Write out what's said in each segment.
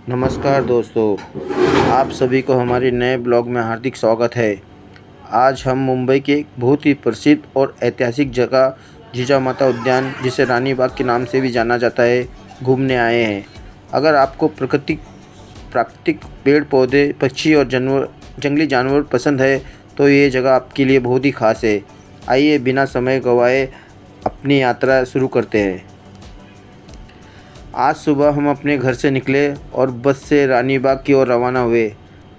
नमस्कार दोस्तों, आप सभी को हमारे नए ब्लॉग में हार्दिक स्वागत है। आज हम मुंबई के एक बहुत ही प्रसिद्ध और ऐतिहासिक जगह जिजामाता उद्यान, जिसे रानी बाग के नाम से भी जाना जाता है, घूमने आए हैं। अगर आपको प्राकृतिक पेड़ पौधे, पक्षी और जंगली जानवर पसंद है तो ये जगह आपके लिए बहुत ही खास है। आइए बिना समय गंवाए अपनी यात्रा शुरू करते हैं। आज सुबह हम अपने घर से निकले और बस से रानी बाग की ओर रवाना हुए।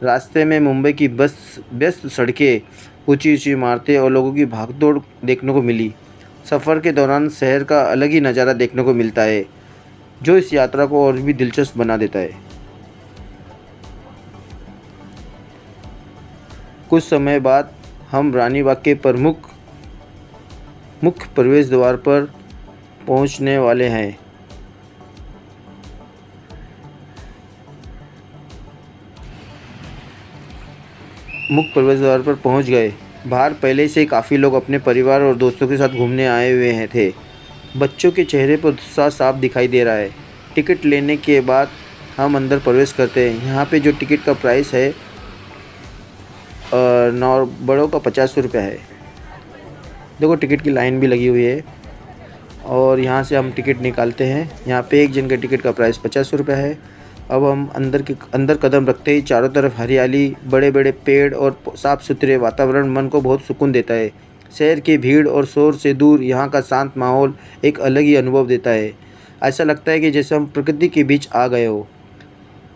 रास्ते में मुंबई की व्यस्त सड़कें, ऊंची ऊंची इमारतें और लोगों की भागदौड़ देखने को मिली। सफ़र के दौरान शहर का अलग ही नज़ारा देखने को मिलता है, जो इस यात्रा को और भी दिलचस्प बना देता है। कुछ समय बाद हम रानी बाग के मुख्य प्रवेश द्वार पर पहुंचने वाले हैं। मुख्य प्रवेश द्वार पर पहुंच गए। बाहर पहले से काफ़ी लोग अपने परिवार और दोस्तों के साथ घूमने आए हुए हैं थे। बच्चों के चेहरे पर उत्साह साफ दिखाई दे रहा है। टिकट लेने के बाद हम अंदर प्रवेश करते हैं। यहाँ पे जो टिकट का प्राइस है, बड़ों का 50 रुपये है। देखो, टिकट की लाइन भी लगी हुई है और यहाँ से हम टिकट निकालते हैं। यहाँ पे एक जन के टिकट का प्राइस 50 रुपये है। अब हम अंदर कदम रखते ही चारों तरफ हरियाली, बड़े बड़े पेड़ और साफ़ सुथरे वातावरण मन को बहुत सुकून देता है। शहर की भीड़ और शोर से दूर यहाँ का शांत माहौल एक अलग ही अनुभव देता है। ऐसा लगता है कि जैसे हम प्रकृति के बीच आ गए हो।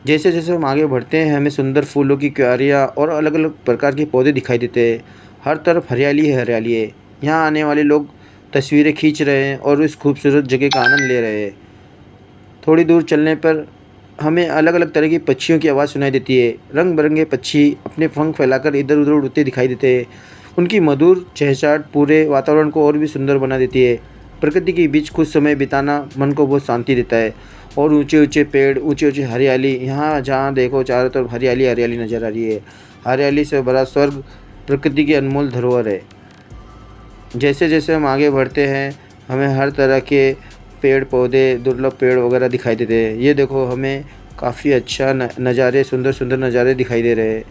जैसे जैसे हम आगे बढ़ते हैं, हमें सुंदर फूलों की क्यारियाँ और अलग अलग प्रकार के पौधे दिखाई देते हैं। हर तरफ हरियाली है, हरियाली है। यहाँ आने वाले लोग तस्वीरें खींच रहे हैं और इस खूबसूरत जगह का आनंद ले रहे हैं। थोड़ी दूर चलने पर हमें अलग अलग तरह की पक्षियों की आवाज़ सुनाई देती है। रंग बिरंगे पक्षी अपने पंख फैलाकर इधर उधर उड़ते दिखाई देते हैं। उनकी मधुर चहचहाट पूरे वातावरण को और भी सुंदर बना देती है। प्रकृति के बीच कुछ समय बिताना मन को बहुत शांति देता है। और ऊंचे ऊंचे पेड़, ऊंची ऊंची हरियाली, यहाँ जहाँ देखो चारों तरफ हरियाली हरियाली नज़र आ रही है। हरियाली से भरा स्वर्ग प्रकृति की अनमोल धरोहर है। जैसे जैसे हम आगे बढ़ते हैं, हमें हर तरह के पेड़ पौधे, दुर्लभ पेड़ वगैरह दिखाई देते हैं। ये देखो, हमें काफ़ी अच्छा नज़ारे, सुंदर सुंदर नज़ारे दिखाई दे रहे हैं।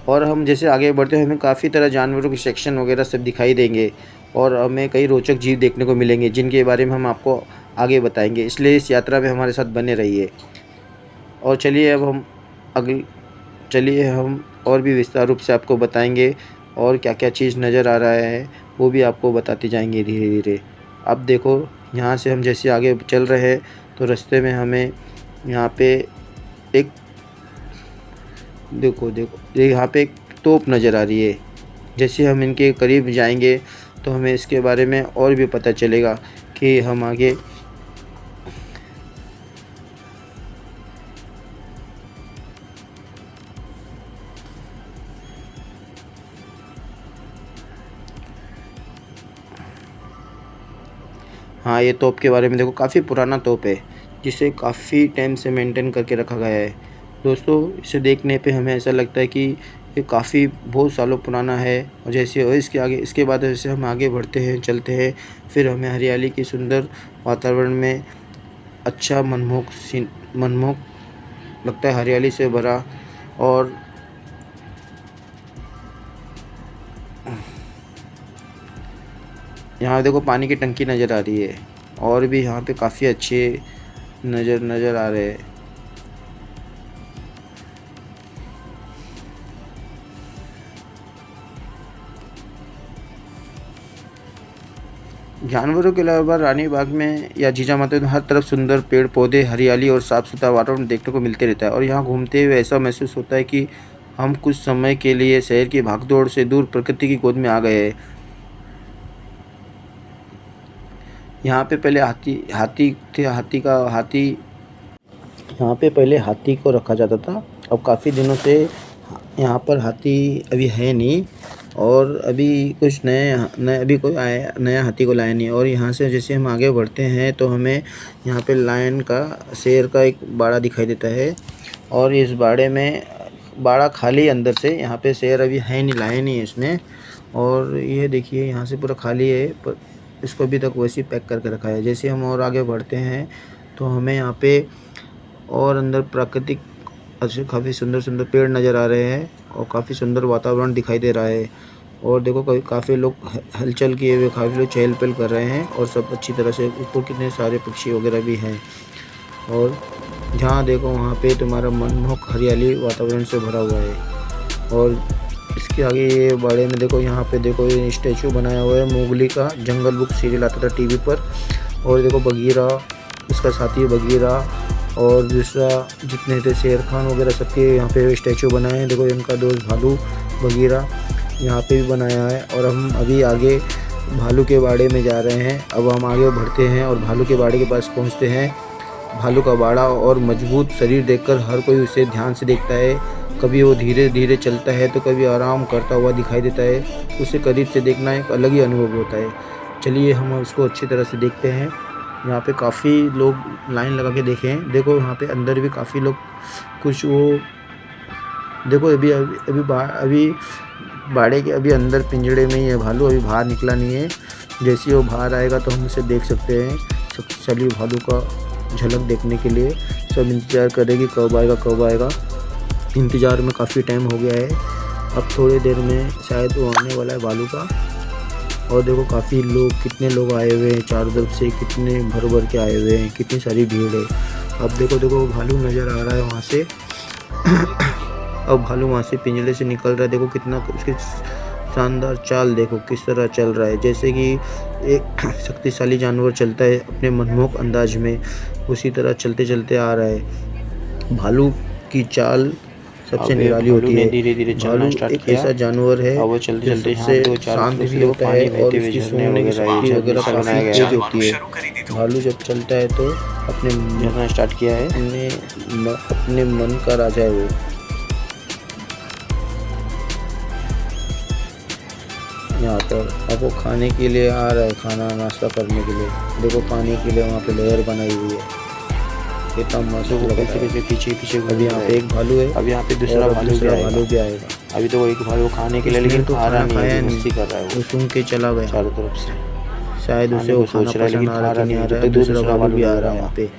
और हम जैसे आगे बढ़ते हैं, हमें काफ़ी तरह जानवरों के सेक्शन वगैरह सब दिखाई देंगे और हमें कई रोचक जीव देखने को मिलेंगे, जिनके बारे में हम आपको आगे बताएंगे। इसलिए इस यात्रा में हमारे साथ बने रहिए। और चलिए हम और भी विस्तार रूप से आपको बताएंगे और क्या क्या चीज़ नज़र आ रहा है वो भी आपको बताते जाएंगे धीरे धीरे। अब देखो, यहाँ से हम जैसे आगे चल रहे हैं तो रास्ते में हमें यहाँ पे एक यहाँ पे एक तोप नज़र आ रही है। जैसे हम इनके करीब जाएंगे तो हमें इसके बारे में और भी पता चलेगा कि हम आगे। हाँ, ये तोप के बारे में देखो, काफ़ी पुराना तोप है जिसे काफ़ी टाइम से मेंटेन करके रखा गया है। दोस्तों, इसे देखने पे हमें ऐसा लगता है कि ये काफ़ी बहुत सालों पुराना है। और इसके बाद जैसे हम आगे बढ़ते हैं, चलते हैं, फिर हमें हरियाली की सुंदर वातावरण में अच्छा मनमोहक लगता है, हरियाली से भरा। और यहाँ देखो, पानी की टंकी नज़र आ रही है और भी यहाँ पे काफ़ी अच्छे नज़र आ रहे हैं। जानवरों के अलावा रानी बाग में या जिजामाता में हर तरफ सुंदर पेड़ पौधे, हरियाली और साफ़ सुथरा वातावरण देखने को मिलते रहता है। और यहाँ घूमते हुए ऐसा महसूस होता है कि हम कुछ समय के लिए शहर की भागदौड़ से दूर प्रकृति की गोद में आ गए हैं। यहाँ पे पहले हाथी थे। यहाँ पे पहले हाथी को रखा जाता था। अब काफ़ी दिनों से यहाँ पर हाथी अभी है नहीं। और अभी कुछ अभी कोई नया हाथी को लाया नहीं। और यहाँ से जैसे हम आगे बढ़ते हैं तो हमें यहाँ पे शेर का एक बाड़ा दिखाई देता है। और इस बाड़ा खाली अंदर से, यहाँ पे शेर अभी है नहीं, लाए नहीं है इसमें। और ये देखिए, यहाँ से पूरा खाली है, पर इसको अभी तक वैसे ही पैक करके रखा है। जैसे हम और आगे बढ़ते हैं तो हमें यहाँ पे और अंदर प्राकृतिक अच्छे काफ़ी सुंदर सुंदर पेड़ नज़र आ रहे हैं और काफ़ी सुंदर वातावरण दिखाई दे रहा है। और देखो काफ़ी लोग हलचल किए हुए, काफ़ी लोग चहल पहल कर रहे हैं और सब अच्छी तरह से। ऊपर कितने सारे पक्षी वगैरह भी हैं और जहाँ देखो वहाँ पे तुम्हारा मनमोहक हरियाली वातावरण से भरा हुआ है। और इसके आगे ये बाड़े में देखो, यहाँ पे देखो ये स्टैचू बनाया हुआ है मोगली का। जंगल बुक सीरियल आता था टीवी पर। और देखो बगीरा, इसका साथी बगीरा और दूसरा जितने थे शेर खान वगैरह सबके यहाँ पे स्टैचू बनाए हैं। देखो इनका दोस्त भालू बगीरा यहाँ पे भी बनाया है। और हम अभी आगे भालू के बाड़े में जा रहे हैं। अब हम आगे बढ़ते हैं और भालू के बाड़े के पास पहुँचते हैं। भालू का बाड़ा और मजबूत शरीर देखकर हर कोई उसे ध्यान से देखता है। कभी वो धीरे धीरे चलता है तो कभी आराम करता हुआ दिखाई देता है। उसे करीब से देखना एक अलग ही अनुभव होता है। चलिए हम उसको अच्छी तरह से देखते हैं। यहाँ पे काफ़ी लोग लाइन लगा के देखे हैं। देखो यहाँ पे अंदर भी काफ़ी लोग कुछ वो देखो अभी बाड़े के अभी अंदर पिंजड़े में ही है भालू, अभी बाहर निकला नहीं है। जैसे वो बाहर आएगा तो हम उसे देख सकते हैं। शक्तिशाली भालू का झलक देखने के लिए सब इंतज़ार करेंगे कब आएगा। इंतज़ार में काफ़ी टाइम हो गया है। अब थोड़ी देर में शायद वो आने वाला है भालू का। और देखो काफ़ी लोग, कितने लोग आए हुए हैं चारों तरफ से, कितने भर के आए हुए हैं, कितनी सारी भीड़ है। अब देखो भालू नज़र आ रहा है वहाँ से। अब भालू वहाँ से पिंजरे से निकल रहा है। देखो कितना उसकी शानदार चाल देखो किस तरह चल रहा है। जैसे कि एक शक्तिशाली जानवर चलता है अपने मनमोहक अंदाज में, उसी तरह चलते चलते आ रहा है। भालू की चाल सबसे निराली होती है। धीरे-धीरे चलना स्टार्ट एक ऐसा जानवर है वो चलते सबसे शांत भी होता है और उसकी सूंघने की शक्ति वगैरह काफ़ी तेज होती है। भालू जब चलता है तो अपने स्टार्ट किया है। अपने मन का राजा है वो। यहाँ पर अब वो खाने के लिए आ रहा है, खाना नाश्ता करने के लिए। देखो पानी के लिए वहाँ पे लेयर बनाई हुई है, कितना मस्त लग रहा है। पीछे अभी यहाँ पे एक भालू है, अब यहाँ पे दूसरा भालू भी आएगा। अभी तो एक भालू खाने के लिए लेकिन तो खाना खाया नहीं, कर रहा है वो सूंघ के चला गया चारों तरफ से। शायद उसे वो खाना पसंद आ रहा कि नहीं आ रहा है। दूसरा भालू भी आ रहा है वहाँ पे।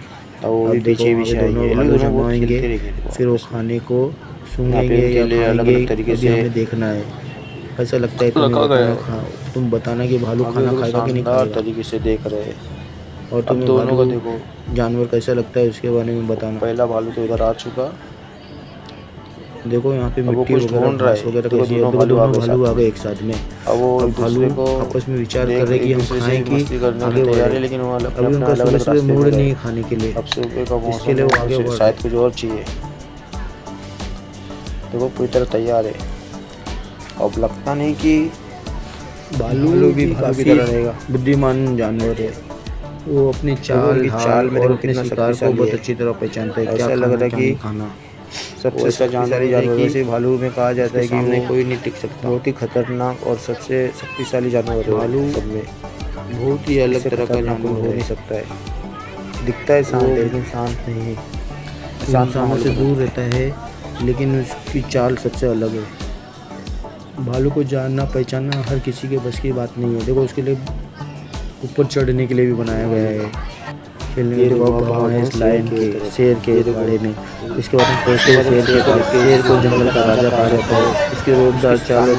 और पीछे दोनों भालू जमा होंगे, फिर वो खाने को सूंघेंगे या खाएंगे, तरीके अभी हमें देखना है। ऐसा लगता है तुम बताना कि भालू खाना खाएगा कि नहीं खाएगा। तरीके से देख रहे हैं। और तुम्हें दोनों का देखो जानवर कैसा लगता है उसके बारे में बताना। पहला भालू तो इधर आ चुका। देखो यहाँ पे मिट्टी ढूंढ रहा है। दोनों भालू आ गए एक साथ में। अब वो भालू आपस में विचार कर रहे कि हम खाएं कि आगे बढ़े। लेकिन वो अभी उनका सुबह मूड नहीं है खाने के लिए, अब सुबह का मौसम इसके लिए वो आगे बढ़ शायद कुछ और चाहिए। देखो पूरी तरह तैयार है। अब लगता नहीं कि भालू भी काफ़ी बुद्धिमान जानवर है। वो अपनी चाल में और अपने शिकार को बहुत अच्छी तरह पहचानता है। ऐसा लग रहा है कि खाना सबसे अच्छा जानवर से भालू में कहा जाता है कि वो कोई नहीं टिक सकता। बहुत ही खतरनाक और सबसे शक्तिशाली जानवर है। भालू सब में बहुत ही अलग तरह का जानवर हो नहीं सकता है। दिखता है शांत लेकिन शांत नहीं है। इंसानों से दूर रहता है लेकिन उसकी चाल सबसे अलग है। भालू को जानना पहचानना हर किसी के बस की बात नहीं है। देखो उसके लिए ऊपर चढ़ने के लिए भी बनाया गया है, खेलने के लिए इस लाइन के शेर के बारे में। इसके बाद हम पहुँचते हैं शेर को जंगल का राजा कहा जाता है। इसके रोजगार चाल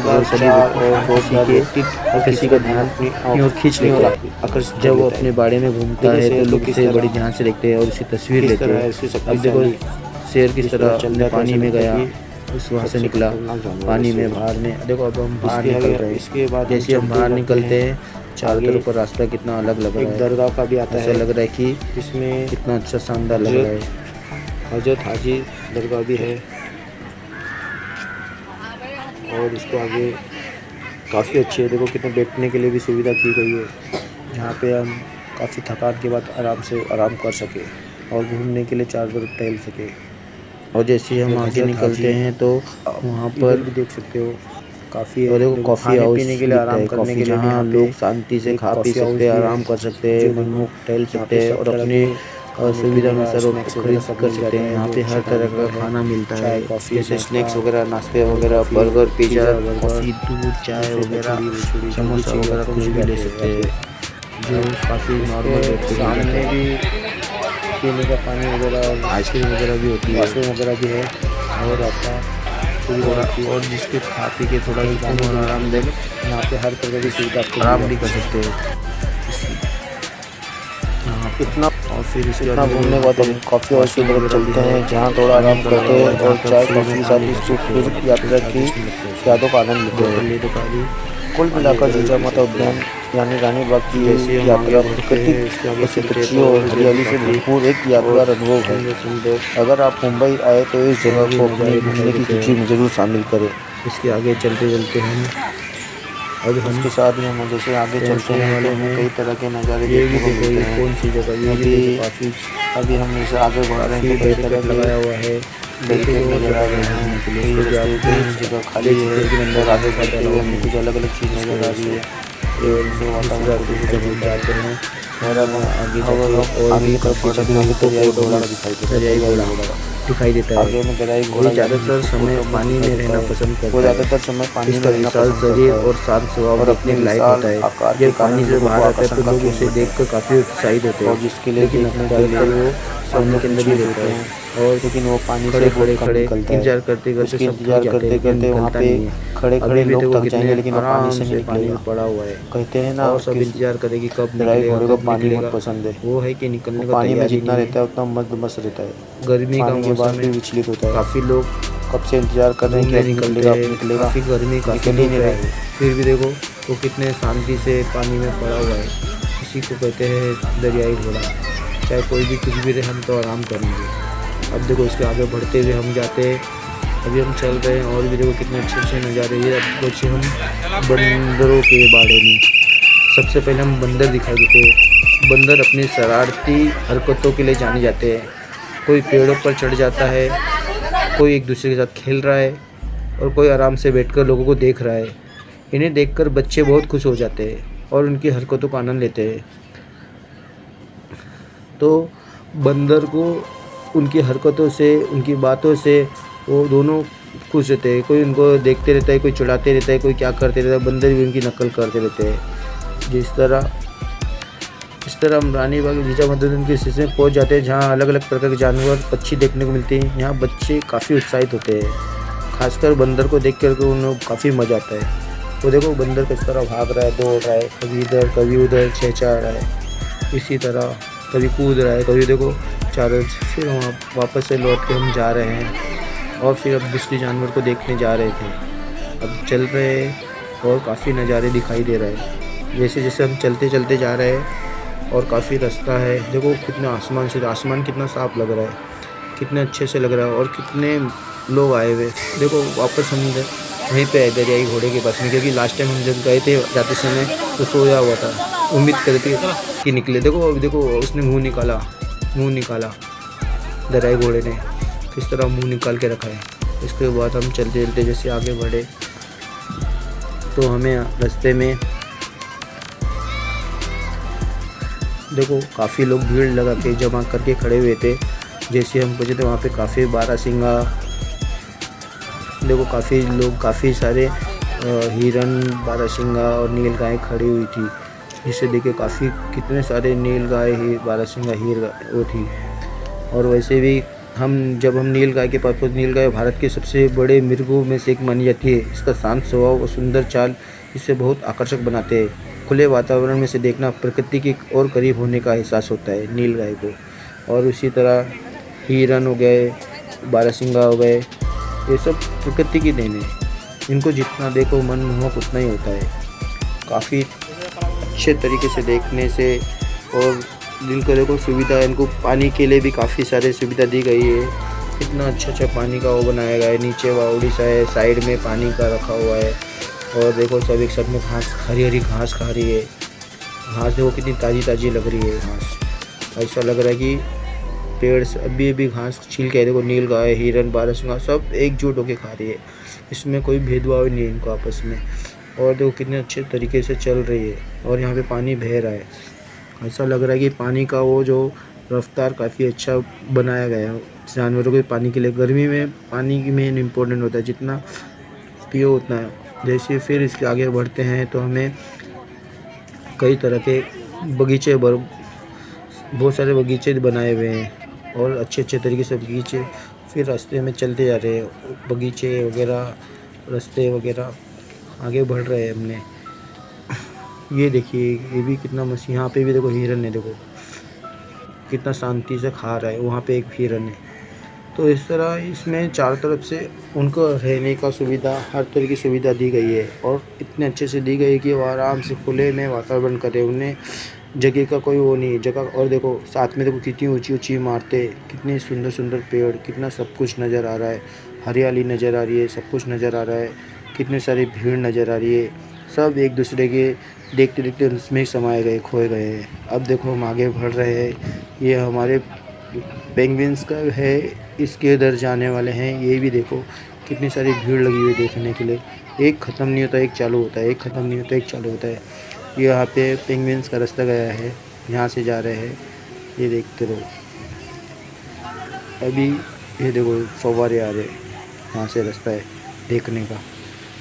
और किसी का ध्यान अपनी ओर खींच लेता है। जब वो अपने बाड़े में घूमता है तो लोग इसे बड़ी ध्यान से देखते हैं और उसकी तस्वीर लेते हैं। अब देखो शेर किस तरह पानी में गया, उस वहाँ से निकला पानी में बाहर में। देखो अब हम बाहर निकल रहे हैं। इसके बाद जैसे हम बाहर निकलते हैं चारों तरफ पर रास्ता कितना अलग लग रहा है। एक दरगाह का भी आता है। ऐसा लग रहा है कि इसमें कितना अच्छा शानदार लग रहा है। हजरत हाजी दरगाह भी है। और इसको आगे काफ़ी अच्छी है। देखो कितने बैठने के लिए भी सुविधा की गई है, जहाँ पे हम काफ़ी थकान के बाद आराम कर सके और घूमने के लिए चारों तरफ टहल सके। और जैसे हम आगे निकलते हैं तो वहाँ पर भी देख सकते हो काफ़ी और देखो कॉफ़ी हाउस पीने के लिए आराम करने के लिए जहाँ लोग शांति से खा पी सकते हैं, आराम कर सकते हैं, मनमुख टहल सकते हैं और अपनी सुविधा अनुसार खरीद कर सकते हैं। यहाँ पे हर तरह का खाना मिलता है, जैसे स्नैक्स वगैरह, नाश्ते वगैरह, बर्गर, पिज़्ज़ा, कॉफ़ी, दूध, चाय वगैरह, समोसा वगैरह कुछ भी ले सकते हैं जो काफ़ी नॉर्मल रेट पे। सामने भी पीने का पानी वगैरह और आइसक्रीम वगैरह भी होती है। आइसक्रीम वगैरह भी है और आपका सुविधा रहती है। और जिसके खा पी के थोड़ा सुकून और आरामदायक यहाँ पे हर प्रकार की सुविधा आपको आराम दी भी कर जाती सकते हैं यहाँ है। पे। इतना और फिर इसके इतना बाद घूमने के बाद हम कॉफ़ी हाउस की तरफ चलते हैं, जहाँ थोड़ा आराम करते हैं और चाय कॉफ़ी के साथ इस खूबसूरत यात्रा की यादों का आनंद लेते हैं। कुल मिलाकर जीजा माता उद्यान यानी रानी बाग की ये यात्रा प्राकृतिक पशु पक्षियों और हरियाली से भरपूर एक यादगार अनुभव है। अगर आप मुंबई आए तो इस जगह को अपनी घूमने की सूची में ज़रूर शामिल करें। इसके आगे चलते चलते हम अब हम इसके साथ ही हम जैसे आगे चलते हैं तो हमें कई तरह के नज़ारे ये भी देखने को देखो मिलते ये हैं। कौन सी जगह, ये भी देखो काफ़ी अभी हम जैसे आगे बढ़ रहे हैं तो कई तरह के लगाया हुआ है। बैरिकेड नजर आ रहे हैं। कई रास्ते कई जगह खाली है और आगे बढ़ते हुए हमें कुछ अलग अलग चीज़ नजर आ रही है। और वातावरण को दिखाई देता है और अब आगे और आगे तरफ बढ़ते हैं तो दरियाई घोड़ा दिखाई देता है। आगे में दरियाई वो घोड़ा ज़्यादातर समय पानी में रहना पसंद करता वो है। ज़्यादातर समय पानी इसका में रहना विशाल पसंद शरीर करता है और शांत स्वभाव और देखने अपने लायक विशाल होता है। आकार जब के पानी कारण से लोगों बाहर को आता है आकर्षण तो का लोग केंद्र उसे होता है देखकर काफ़ी उत्साहित होते हैं। और जिसके लिए लेकिन देखने के ज़्यादातर लिए वो पानी के अंदर ही रहता है और लेकिन वो पानी खड़े से खड़े बहुत कम खड़े निकलता है। इंतजार करते करते उसके सब थक इंतजार जाते करते हैं, करते वहाँ निकलता पे नहीं है। खड़े अभी खड़े भी लोग देखो थक जाएंगे कितने लेकिन वो पानी आराम से से नहीं पानी निकलेगा। में पड़ा हुआ है कहते हैं ना और सब किस इंतजार करें कि कब लड़ाई निकलेगा घोड़े को कब पानी निकलेगा। बहुत पसंद है। वो है कि निकलने वो का पानी में तैयारी जितना नहीं रहता है। है उतना मस्त रहता है। गर्मी का पानी के बाद मौसम भी है, विचलित होता है। काफ़ी लोग कब से इंतजार कर रहे हैं कि घूमने अब निकलते निकलेगा अब हैं। निकलेगा, काफ़ी गर्मी काफ़ी निकल ही धूप नहीं है, रहा है। फिर भी देखो वो कितने शांति से पानी में पड़ा हुआ है। इसी को कहते हैं दरियाई घोड़ा। चाहे कोई भी कुछ भी रहे हम तो आराम करेंगे। अब देखो इसके आगे बढ़ते हुए हम जाते हैं। अभी हम चल रहे हैं और भी देखो कितने अच्छे अच्छे नज़ारे हैं। अब कुछ हम बंदरों के बारे में सबसे पहले हम बंदर दिखाई देते हैं। बंदर अपनी शरारती हरकतों के लिए जाने जाते हैं। कोई पेड़ों पर चढ़ जाता है, कोई एक दूसरे के साथ खेल रहा है और कोई आराम से बैठकर लोगों को देख रहा है। इन्हें देखकर बच्चे बहुत खुश हो जाते हैं और उनकी हरकतों का आनंद लेते हैं। तो बंदर को उनकी हरकतों से उनकी बातों से वो दोनों खुश रहते हैं। कोई उनको देखते रहता है, कोई चिढ़ाते रहता है, कोई क्या करते रहता है। बंदर भी उनकी नकल करते रहते हैं। इस तरह हम रानी बाग जीजा माता उद्यान के हिस्से में पहुँच जाते हैं, जहाँ अलग अलग प्रकार के जानवर पक्षी देखने को मिलते हैं। यहाँ बच्चे काफ़ी उत्साहित होते हैं, खासकर बंदर को देख कर उन्हें काफ़ी मज़ा आता है। वो देखो बंदर किस तरह भाग रहा है, दौड़ रहा है, कभी इधर कभी उधर चहचहा रहा है। इसी तरह कभी कूद रहा है, कभी देखो चारों। फिर वहाँ वापस से लौट के हम जा रहे हैं और फिर अब दूसरे जानवर को देखने जा रहे थे। अब चल रहे हैं और काफ़ी नज़ारे दिखाई दे रहे हैं। जैसे जैसे हम चलते चलते जा रहे हैं और काफ़ी रास्ता है। देखो कितना आसमान कितना साफ़ लग रहा है, कितने अच्छे से लग रहा है और कितने लोग आए हुए। देखो वापस हम वहीं पे आए दरियाई घोड़े के पास में, क्योंकि लास्ट टाइम हम जब गए थे जाते समय तो सोया हुआ था। उम्मीद करते कि निकले। देखो उसने मुंह निकाला दरियाई घोड़े ने, किस तरह मुंह निकाल के रखा है। इसके बाद हम चलते चलते जैसे आगे बढ़े तो हमें रास्ते में देखो काफ़ी लोग भीड़ लगा के जमा करके खड़े हुए थे। जैसे हम पहुँचे थे वहाँ पे काफ़ी बारहसिंगा, देखो काफ़ी लोग, काफ़ी सारे हिरन, बारहसिंगा और नीलगाय खड़ी हुई थी। जिसे देखे काफ़ी कितने सारे नीलगाय बारहसिंगा वो थी। और वैसे भी जब हम नीलगाय के पास पहुँचे, नीलगाय भारत के सबसे बड़े मृगों में से एक मानी जाती है। इसका शांत स्वभाव और सुंदर चाल इसे बहुत आकर्षक बनाते हैं। खुले वातावरण में से देखना प्रकृति के और करीब होने का एहसास होता है नीलगाय को। और उसी तरह हिरन हो गए, बारहसिंगा हो गए, ये सब प्रकृति की देन है। इनको जितना देखो मनमोहक उतना ही होता है। काफ़ी अच्छे तरीके से देखने से और दिल को देखो सुविधा, इनको पानी के लिए भी काफ़ी सारे सुविधा दी गई है। कितना अच्छा पानी का वो बनाया गया है। नीचे बावड़ी सा है, साइड में पानी का रखा हुआ है। और देखो सब एक साथ में घास, हरी हरी घास खा रही है। घास देखो कितनी ताज़ी ताज़ी लग रही है घास। ऐसा लग रहा है कि पेड़ से अभी घास छील के, देखो नीलगाय, हिरन, बारहसिंगा सब एकजुट होकर खा रही है। इसमें कोई भेदभाव नहीं है इनको आपस में। और देखो कितने अच्छे तरीके से चल रही है और यहाँ पे पानी बह रहा है। ऐसा लग रहा है कि पानी का वो जो रफ्तार काफ़ी अच्छा बनाया गया है जानवरों के पानी के लिए। गर्मी में पानी की मेन इम्पोर्टेंट होता है, जितना पियो उतना है। जैसे फिर इसके आगे बढ़ते हैं तो हमें कई तरह के बगीचे बहुत सारे बगीचे बनाए हुए हैं और अच्छे अच्छे तरीके से बगीचे। फिर रास्ते में चलते जा रहे हैं, बगीचे वगैरह, रास्ते वगैरह आगे बढ़ रहे हैं हमने। ये देखिए, ये भी कितना मस्त। यहाँ पे भी देखो हिरन है, देखो कितना शांति से खा रहा है। वहाँ पे एक हिरन है। तो इस तरह इसमें चारों तरफ से उनको रहने का सुविधा, हर तरह की सुविधा दी गई है और इतने अच्छे से दी गई है कि वो आराम से खुले में वातावरण करें। उन्हें जगह का कोई वो नहीं है जगह। और देखो साथ में देखो कितनी ऊंची ऊंची इमारतें, कितने सुंदर सुंदर पेड़, कितना सब कुछ नज़र आ रहा है। हरियाली नज़र आ रही है, सब कुछ नज़र आ रहा है। कितने सारी भीड़ नज़र आ रही है। सब एक दूसरे के देखते देखते उसमें समाए गए, खोए गए हैं। अब देखो हम आगे बढ़ रहे हैं। ये हमारे पेंगुइन्स का है, इसके इधर जाने वाले हैं। ये भी देखो कितनी सारी भीड़ लगी हुई है देखने के लिए। एक ख़त्म नहीं होता एक चालू होता है, एक ख़त्म नहीं होता एक चालू होता है। ये यहाँ पे पेंगुइन्स का रास्ता गया है, यहाँ से जा रहे हैं। ये देखते रहो। अभी ये देखो फव्वारे आ रहे, यहाँ से रास्ता है देखने का।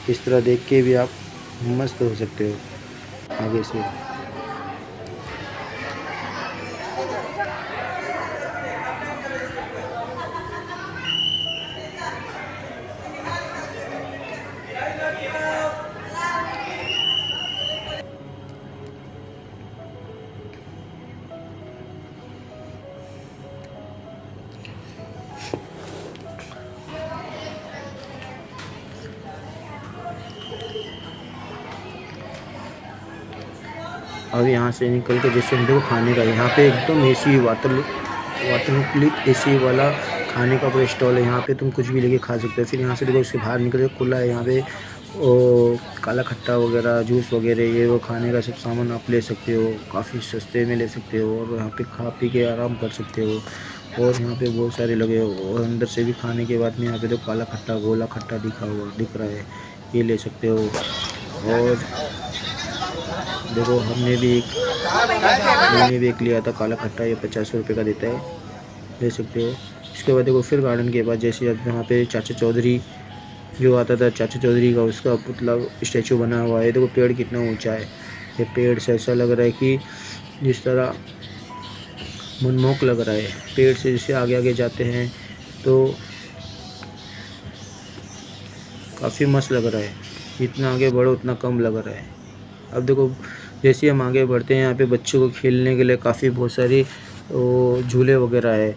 इस तरह देख के भी आप मस्त हो सकते हो आगे से। अब यहाँ से निकल के जैसे हम देखो खाने का, यहाँ पे एकदम एसी वातानुकूलित एसी वाला खाने का पूरा स्टॉल है। यहाँ पे तुम कुछ भी लेके खा सकते हो। फिर यहाँ से देखो उसके बाहर निकल के खुला है। यहाँ पे काला खट्टा वगैरह, जूस वगैरह, ये वो खाने का सब सामान आप ले सकते हो। काफ़ी सस्ते में ले सकते हो और यहाँ पे खा पी के आराम कर सकते हो। और यहाँ पे बहुत सारे लगे हो और अंदर से भी खाने के बाद में यहाँ पे तो काला खट्टा, गोला खट्टा दिख रहा है, ये ले सकते हो। और देखो मैंने भी एक लिया था काला खट्टा, ये 50 रुपये का देता है, ले सकते हो। इसके बाद देखो फिर गार्डन के बाद जैसे अब यहाँ पे चाचा चौधरी जो आता था, चाचा चौधरी का उसका पुतला स्टैचू बना हुआ है। देखो पेड़ कितना ऊंचा है। ये पेड़ से ऐसा लग रहा है कि जिस तरह मनमोहक लग रहा है। पेड़ से जैसे आगे आगे जाते हैं तो काफ़ी मस्त लग रहा है। जितना आगे बढ़ो उतना कम लग रहा है। अब देखो जैसे हम आगे बढ़ते हैं, यहाँ पे बच्चों को खेलने के लिए काफ़ी बहुत सारी झूले वगैरह है।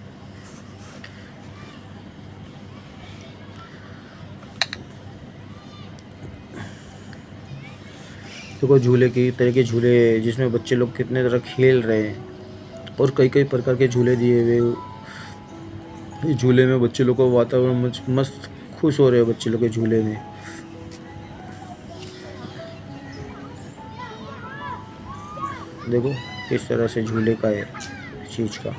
देखो झूले की तरह के झूले जिसमें बच्चे लोग कितने तरह खेल रहे हैं और कई कई प्रकार के झूले दिए हुए। झूले में बच्चे लोग को वातावरण मस्त खुश हो रहे हैं बच्चे लोग के झूले में। देखो किस तरह से झूले का है चीज़ का।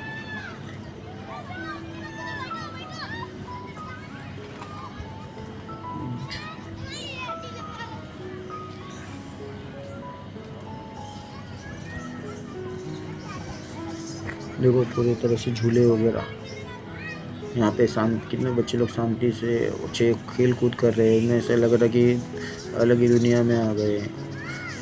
देखो पूरी तरह से झूले वगैरह यहाँ पे कितने बच्चे लोग शांति से अच्छे खेल कूद कर रहे हैं। इन्हें ऐसा लग रहा है कि अलग ही दुनिया में आ गए हैं।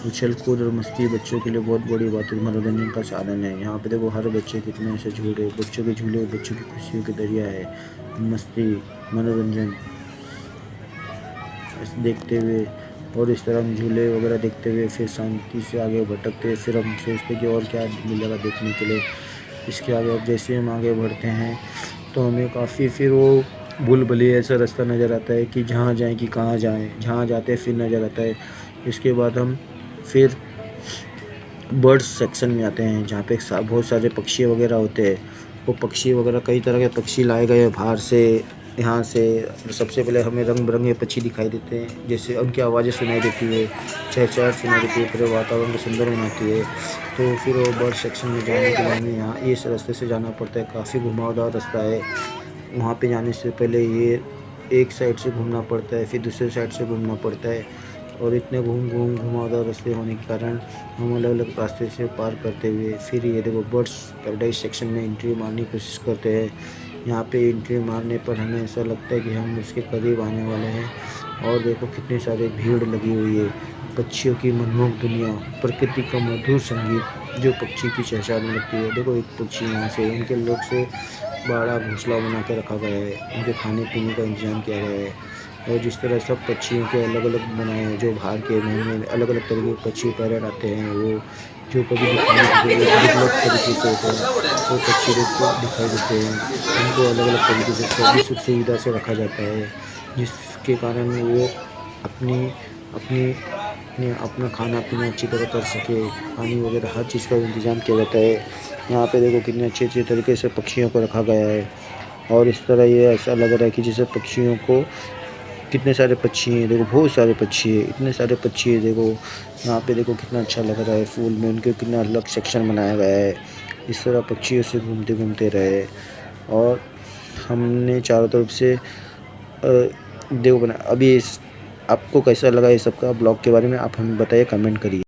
उछल कूद और मस्ती बच्चों के लिए बहुत बड़ी बात है, मनोरंजन का साधन है। यहाँ पे देखो हर बच्चे कितने ऐसे झूले, बच्चों के झूले बच्चों की खुशियों के दरिया है। मस्ती, मनोरंजन देखते हुए और इस तरह हम झूले वगैरह देखते हुए फिर शांति से आगे भटकते हैं। फिर हम सोचते कि और क्या मिलेगा देखने के लिए इसके आगे। अब जैसे हम आगे बढ़ते हैं तो हमें काफ़ी फिर वो भूल भुलैया ऐसा रास्ता नज़र आता है कि जहाँ जाएँ कि कहाँ जाएँ, जहाँ जाते हैं फिर नज़र आता है। इसके बाद हम फिर बर्ड्स सेक्शन में आते हैं जहाँ पे बहुत सारे पक्षी वगैरह होते हैं। वो पक्षी वगैरह कई तरह के पक्षी लाए गए हैं बाहर से, यहाँ से। सबसे पहले हमें रंग बिरंगे पक्षी दिखाई देते हैं, जैसे उनकी आवाज़ें सुनाई देती है, चहचहाहट सुनाई देती है, पूरे वातावरण को सुंदर बनाती है। तो फिर वो बर्ड सेक्शन में जाने के लिए हमें यहाँ इस रास्ते से जाना पड़ता है। काफ़ी घुमावदार रास्ता है। वहाँ पे जाने से पहले ये एक साइड से घूमना पड़ता है, फिर दूसरे साइड से घूमना पड़ता है। और इतने घुमावदार रास्ते होने के कारण हम अलग अलग रास्ते से पार करते हुए फिर ये देखो बर्ड्स पैराडाइज सेक्शन में एंट्री मारने की कोशिश करते हैं। यहाँ पे एंट्री मारने पर हमें ऐसा लगता है कि हम उसके करीब आने वाले हैं। और देखो कितनी सारी भीड़ लगी हुई है। पक्षियों की मनमोहक दुनिया, प्रकृति का मधुर संगीत, जो पक्षी की चहचहाने लगती है। देखो एक पक्षी यहाँ से इनके लोग से बड़ा घोंसला बना के रखा गया है, इनके खाने पीने का इंतजाम किया गया है। और जिस तरह सब पक्षियों के अलग अलग बनाए हैं, जो बाहर के में अलग अलग तरह के पक्षी पैरट आते हैं, वो जो कभी दिखाई दुर्लभ तरीके से होते हैं, वो पक्षी दिखाई देते हैं। उनको अलग अलग तरीके से सभी सुख सुविधा से रखा जाता है, जिसके कारण वो अपनी अपनी अपना खाना पीना अच्छी तरह कर सके। पानी वगैरह हर चीज़ का इंतज़ाम किया जाता है। यहाँ पे देखो कितने अच्छे अच्छे तरीके से पक्षियों को रखा गया है। और इस तरह ये ऐसा लग रहा है कि जैसे पक्षियों को कितने सारे पक्षी हैं, देखो बहुत सारे पक्षी हैं, इतने सारे पक्षी हैं। देखो यहाँ पे देखो कितना अच्छा लग रहा है, फूल में उनके कितना अलग सेक्शन बनाया गया है। इस तरह पक्षियों से घूमते घूमते रहे। और हमने चारों तरफ से देखो बना। अभी आपको कैसा लगा ये सब का ब्लॉग के बारे में आप हमें बताइए, कमेंट करिए।